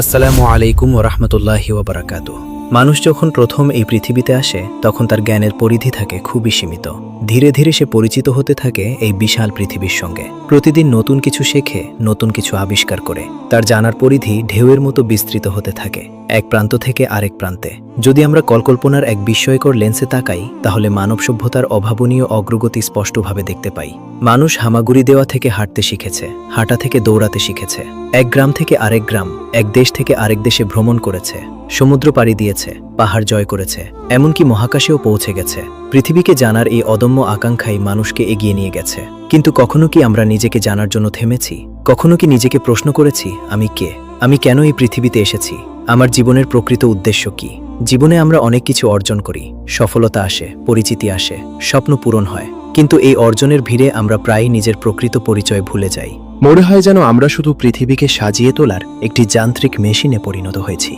আসসালামু আলাইকুম ওরহমতুল্লাহি ওবরাকাতুহ। মানুষ যখন প্রথম এই পৃথিবীতে আসে তখন তার জ্ঞানের পরিধি থাকে খুবই সীমিত। ধীরে ধীরে সে পরিচিত হতে থাকে এই বিশাল পৃথিবীর সঙ্গে। প্রতিদিন নতুন কিছু শেখে, নতুন কিছু আবিষ্কার করে। তার জানার পরিধি ঢেউয়ের মতো বিস্তৃত হতে থাকে এক প্রান্ত থেকে আরেক প্রান্তে। যদি আমরা কল্পনার এক বিস্ময়কর লেন্সে তাকাই তাহলে মানব সভ্যতার অভাবনীয় অগ্রগতি স্পষ্টভাবে দেখতে পাই। মানুষ হামাগুড়ি দেওয়া থেকে হাঁটতে শিখেছে, হাঁটা থেকে দৌড়াতে শিখেছে, এক গ্রাম থেকে আরেক গ্রাম, এক দেশ থেকে আরেক দেশে ভ্রমণ করেছে, সমুদ্র পাড়ি দিয়েছে, পাহাড় জয় করেছে, এমনকি মহাকাশেও পৌঁছে গেছে। পৃথিবীকে জানার এই অদম্য আকাঙ্ক্ষাই মানুষকে এগিয়ে নিয়ে গেছে। কিন্তু কখনো কি আমরা নিজেকে জানার জন্য থেমেছি? কখনো কি নিজেকে প্রশ্ন করেছি, আমি কে? আমি কেন এই পৃথিবীতে এসেছি? আমার জীবনের প্রকৃত উদ্দেশ্য কি? জীবনে আমরা অনেক কিছু অর্জন করি, সফলতা আসে, পরিচিতি আসে, স্বপ্ন পূরণ হয়, কিন্তু এই অর্জনের ভিড়ে আমরা প্রায়ই নিজের প্রকৃত পরিচয় ভুলে যাই। মনে হয় যেন আমরা শুধু পৃথিবীকে সাজিয়ে তোলার একটি যান্ত্রিক মেশিনে পরিণত হয়েছি,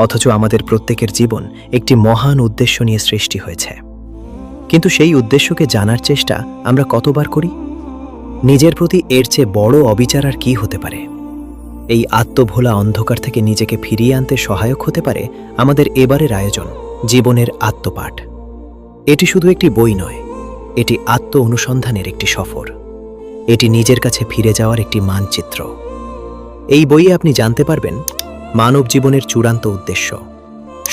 অথচ আমাদের প্রত্যেকের জীবন একটি মহান উদ্দেশ্য নিয়ে সৃষ্টি হয়েছে। কিন্তু সেই উদ্দেশ্যকে জানার চেষ্টা আমরা কতবার করি? নিজের প্রতি এর চেয়ে বড় অবিচার আর কি হতে পারে? এই আত্মভোলা অন্ধকার থেকে নিজেকে ফিরিয়ে আনতে সহায়ক হতে পারে আমাদের এবারের আয়োজন, জীবনের আত্মপাঠ। এটি শুধু একটি বই নয়, এটি আত্ম অনুসন্ধানের একটি সফর। এটি নিজের কাছে ফিরে যাওয়ার একটি মানচিত্র। এই বইয়ে আপনি জানতে পারবেন মানব জীবনের চূড়ান্ত উদ্দেশ্য,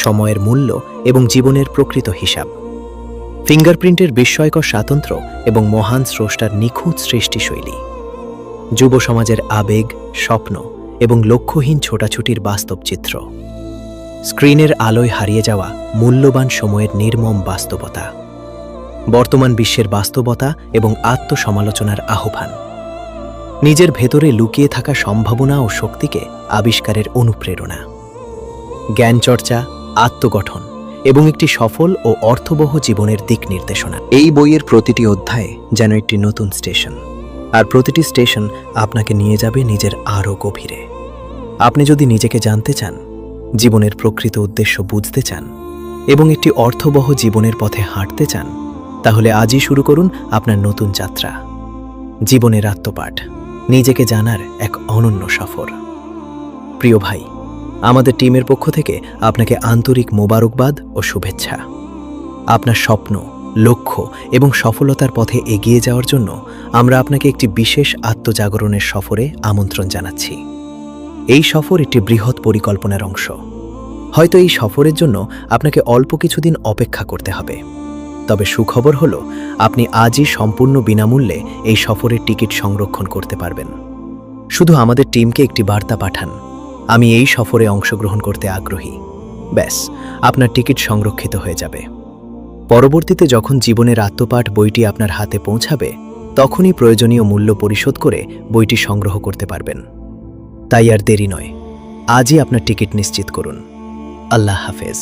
সময়ের মূল্য এবং জীবনের প্রকৃত হিসাব, ফিঙ্গারপ্রিন্টের বিস্ময়কর স্বাতন্ত্র্য এবং মহান স্রষ্টার নিখুঁত সৃষ্টিশৈলী, যুব সমাজের আবেগ, স্বপ্ন এবং লক্ষ্যহীন ছোটাছুটির বাস্তব চিত্র, স্ক্রিনের আলোয় হারিয়ে যাওয়া মূল্যবান সময়ের নির্মম বাস্তবতা, বর্তমান বিশ্বের বাস্তবতা এবং আত্মসমালোচনার আহ্বান, নিজের ভেতরে লুকিয়ে থাকা সম্ভাবনা ও শক্তিকে আবিষ্কারের অনুপ্রেরণা, জ্ঞান চর্চা, আত্মগঠন এবং একটি সফল ও অর্থবহ জীবনের দিক নির্দেশনা। এই বইয়ের প্রতিটি অধ্যায় যেন একটি নতুন স্টেশন, আর প্রতিটি স্টেশন আপনাকে নিয়ে যাবে নিজের আরও গভীরে। আপনি যদি নিজেকে জানতে চান, জীবনের প্রকৃত উদ্দেশ্য বুঝতে চান এবং একটি অর্থবহ জীবনের পথে হাঁটতে চান, তাহলে আজই শুরু করুন আপনার নতুন যাত্রা, জীবনের আত্মপাঠ, নিজেকে জানার এক অনন্য সফর। প্রিয় ভাই, আমাদের টিমের পক্ষ থেকে আপনাকে আন্তরিক মোবারকবাদ ও শুভেচ্ছা। আপনার স্বপ্ন, লক্ষ্য এবং সফলতার পথে এগিয়ে যাওয়ার জন্য আমরা আপনাকে একটি বিশেষ আত্মজাগরণের সফরে আমন্ত্রণ জানাচ্ছি। এই সফর একটি বৃহৎ পরিকল্পনার অংশ। হয়তো এই সফরের জন্য আপনাকে অল্প কিছুদিন অপেক্ষা করতে হবে, তবে সুখবর হলো আপনি আজই সম্পূর্ণ বিনামূল্যে এই সফরের টিকিট সংরক্ষণ করতে পারবেন। শুধু আমাদের টিমকে একটি বার্তা পাঠান, আমি এই সফরে অংশগ্রহণ করতে আগ্রহী। ব্যাস, আপনার টিকিট সংরক্ষিত হয়ে যাবে। পরবর্তীতে যখন জীবনের আত্মপাঠ বইটি আপনার হাতে পৌঁছাবে, তখনই প্রয়োজনীয় মূল্য পরিশোধ করে বইটি সংগ্রহ করতে পারবেন। তাই আর দেরি নয়, আজই আপনার টিকিট নিশ্চিত করুন। আল্লাহ হাফেজ।